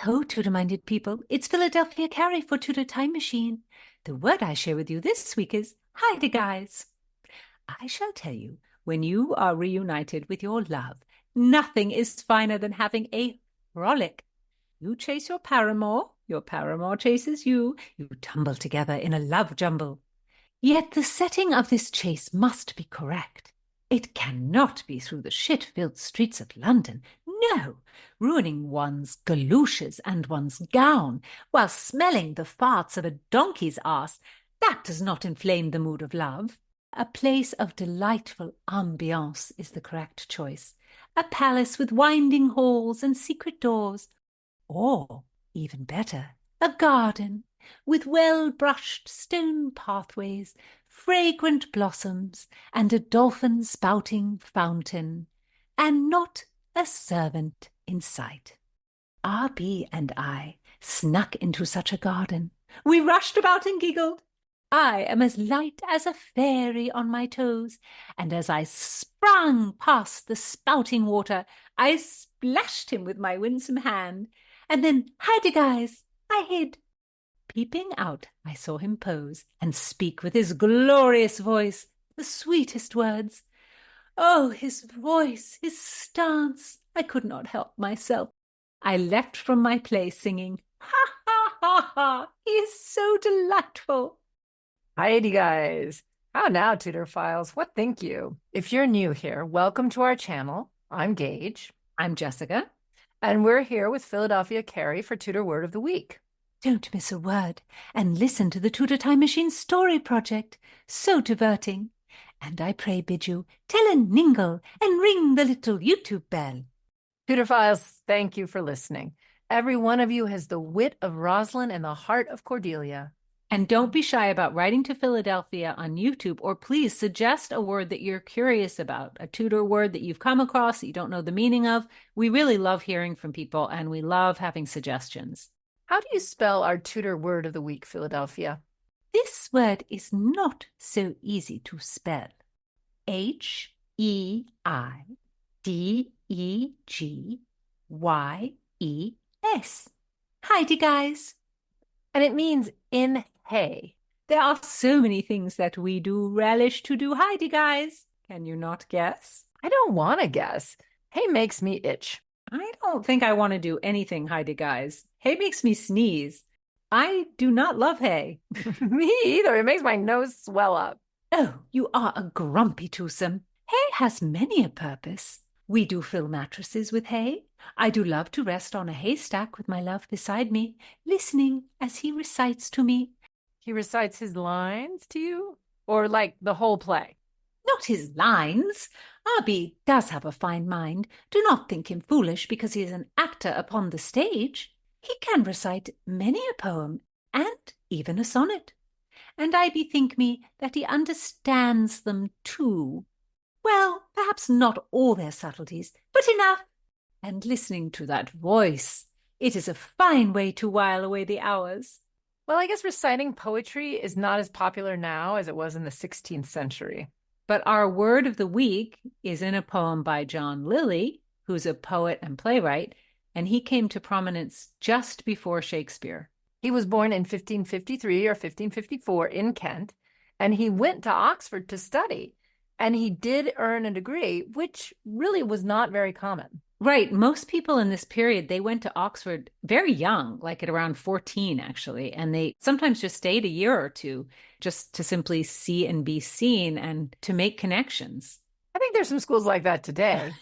Ho, Tudor-minded people. It's Philadelphia Carrie for Tudor Time Machine. The word I share with you this week is Heidegyes. I shall tell you, when you are reunited with your love, nothing is finer than having a frolic. You chase your paramour chases you tumble together in a love jumble. Yet the setting of this chase must be correct. It cannot be through the shit-filled streets of London. No, ruining one's galooshes and one's gown while smelling the farts of a donkey's arse, that does not inflame the mood of love. A place of delightful ambiance is the correct choice. A palace with winding halls and secret doors. Or, even better, a garden with well-brushed stone pathways, fragrant blossoms, and a dolphin-spouting fountain, and not a servant in sight. R.B. and I snuck into such a garden. We rushed about and giggled. I am as light as a fairy on my toes, and as I sprang past the spouting water, I splashed him with my winsome hand, and then, Heidegyes, I hid. Peeping out, I saw him pose and speak with his glorious voice the sweetest words. Oh, his voice, his stance! I could not help myself. I leapt from my place singing, "Ha, ha, ha, ha! He is so delightful!" Heidegyes. How now, Tudor Files? What think you? If you're new here, welcome to our channel. I'm Gage. I'm Jessica. And we're here with Philadelphia Carrie for Tudor Word of the Week. Don't miss a word, and listen to the Tudor Time Machine Story Project. So diverting. And I pray bid you tell a ningle and ring the little YouTube bell. Tudor Files, thank you for listening. Every one of you has the wit of Rosalind and the heart of Cordelia. And don't be shy about writing to Philadelphia on YouTube, or please suggest a word that you're curious about, a Tudor word that you've come across that you don't know the meaning of. We really love hearing from people, and we love having suggestions. How do you spell our Tudor Word of the Week, Philadelphia? This word is not so easy to spell. Heidegyes. Heidegyes. And it means in hay. There are so many things that we do relish to do, Heidegyes. Can you not guess? I don't want to guess. Hay makes me itch. I don't think I want to do anything, Heidegyes. Hay makes me sneeze. I do not love hay. Me either. It makes my nose swell up. Oh, you are a grumpy twosome. Hay has many a purpose. We do fill mattresses with hay. I do love to rest on a haystack with my love beside me, listening as he recites to me. He recites his lines to you? Or like the whole play? Not his lines. R.B. does have a fine mind. Do not think him foolish because he is an actor upon the stage. He can recite many a poem, and even a sonnet. And I bethink me that he understands them too. Well, perhaps not all their subtleties, but enough. And listening to that voice, it is a fine way to while away the hours. Well, I guess reciting poetry is not as popular now as it was in the 16th century. But our word of the week is in a poem by John Lyly, who's a poet and playwright, and he came to prominence just before Shakespeare. He was born in 1553 or 1554 in Kent, and he went to Oxford to study. And he did earn a degree, which really was not very common. Right. Most people in this period, they went to Oxford very young, like at around 14, actually. And they sometimes just stayed a year or two just to simply see and be seen and to make connections. I think there's some schools like that today.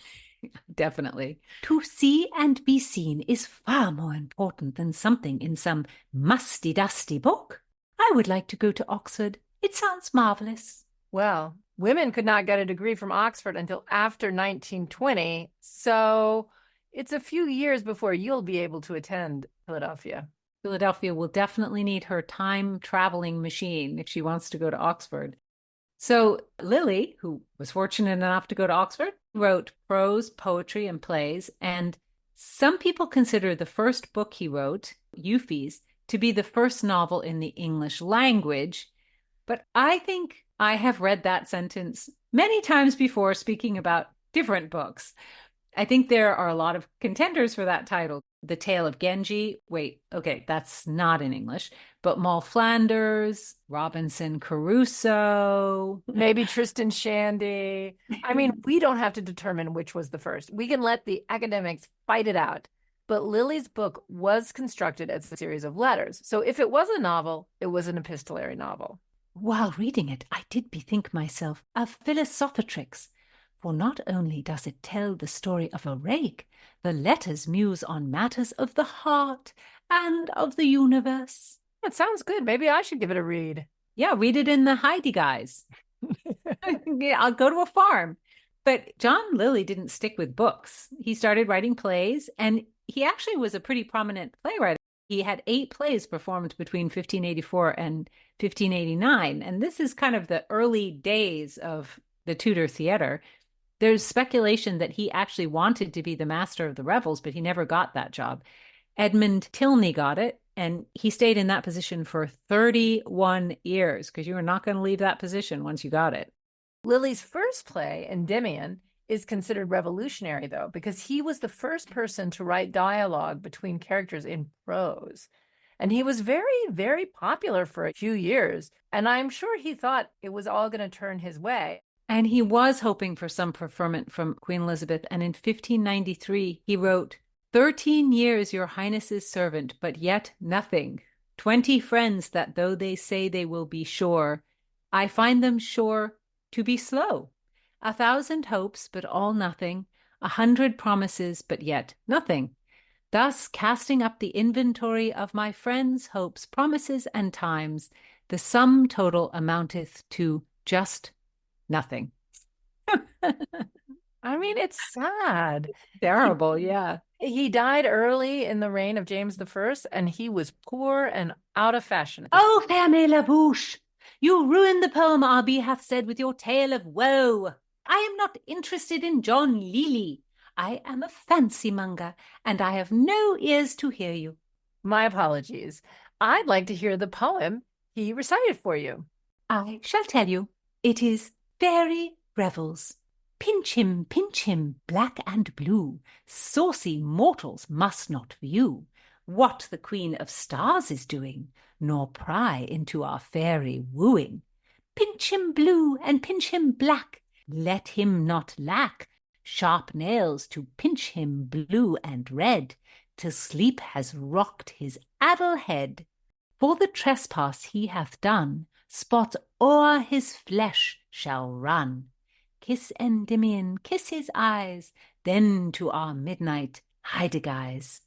Definitely. To see and be seen is far more important than something in some musty-dusty book. I would like to go to Oxford. It sounds marvelous. Well, women could not get a degree from Oxford until after 1920, so it's a few years before you'll be able to attend Philadelphia. Philadelphia will definitely need her time-traveling machine if she wants to go to Oxford. So Lyly, who was fortunate enough to go to Oxford, wrote prose, poetry, and plays, and some people consider the first book he wrote, Euphues, to be the first novel in the English language, but I think I have read that sentence many times before speaking about different books. I think there are a lot of contenders for that title. The Tale of Genji. Wait, okay, that's not in English, but Moll Flanders, Robinson Crusoe. Maybe Tristan Shandy. I mean, we don't have to determine which was the first. We can let the academics fight it out. But Lily's book was constructed as a series of letters. So if it was a novel, it was an epistolary novel. While reading it, I did bethink myself of Philosophatrix, for not only does it tell the story of a rake, the letters muse on matters of the heart and of the universe. It sounds good. Maybe I should give it a read. Yeah, read it in the Heidegyes. Yeah, I'll go to a farm. But John Lilly didn't stick with books. He started writing plays, and he actually was a pretty prominent playwright. He had 8 plays performed between 1584 and 1589. And this is kind of the early days of the Tudor theater. There's speculation that he actually wanted to be the master of the revels, but he never got that job. Edmund Tilney got it, and he stayed in that position for 31 years, because you were not going to leave that position once you got it. Lily's first play, Endymion, is considered revolutionary, though, because he was the first person to write dialogue between characters in prose. And he was very, very popular for a few years. And I'm sure he thought it was all going to turn his way. And he was hoping for some preferment from Queen Elizabeth. And in 1593, he wrote, 13 years your highness's servant, but yet nothing. 20 friends that though they say they will be sure, I find them sure to be slow. 1,000 hopes, but all nothing. 100 promises, but yet nothing. Thus, casting up the inventory of my friends' hopes, promises, and times, the sum total amounteth to just nothing. I mean, it's sad. Terrible, yeah. He died early in the reign of James I, and he was poor and out of fashion. Oh, ferme la bouche! You ruined the poem R.B. hath said with your tale of woe. I am not interested in John Lely. I am a fancy monger, and I have no ears to hear you. My apologies. I'd like to hear the poem he recited for you. I shall tell you. It is Fairy Revels. Pinch him, black and blue. Saucy mortals must not view what the Queen of Stars is doing, nor pry into our fairy wooing. Pinch him blue and pinch him black. Let him not lack sharp nails to pinch him blue and red, till sleep has rocked his addle head. For the trespass he hath done, spots o'er his flesh shall run. Kiss Endymion, kiss his eyes, then to our midnight Heidegyes.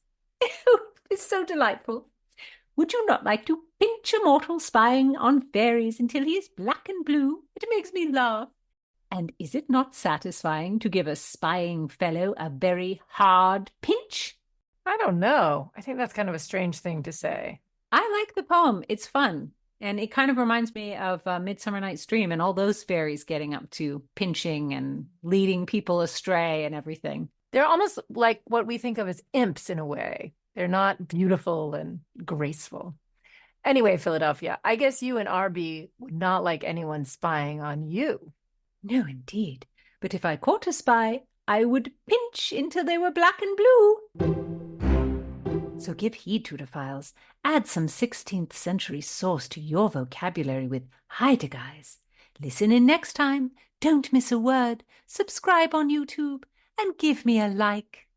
It's so delightful. Would you not like to pinch a mortal spying on fairies until he is black and blue? It makes me laugh. And is it not satisfying to give a spying fellow a very hard pinch? I don't know. I think that's kind of a strange thing to say. I like the poem. It's fun. And it kind of reminds me of Midsummer Night's Dream and all those fairies getting up to pinching and leading people astray and everything. They're almost like what we think of as imps in a way. They're not beautiful and graceful. Anyway, Philadelphia, I guess you and RB would not like anyone spying on you. No, indeed. But if I caught a spy, I would pinch until they were black and blue. So give heed, Tudorphiles. Add some 16th century sauce to your vocabulary with Heidegyes. Listen in next time. Don't miss a word. Subscribe on YouTube and give me a like.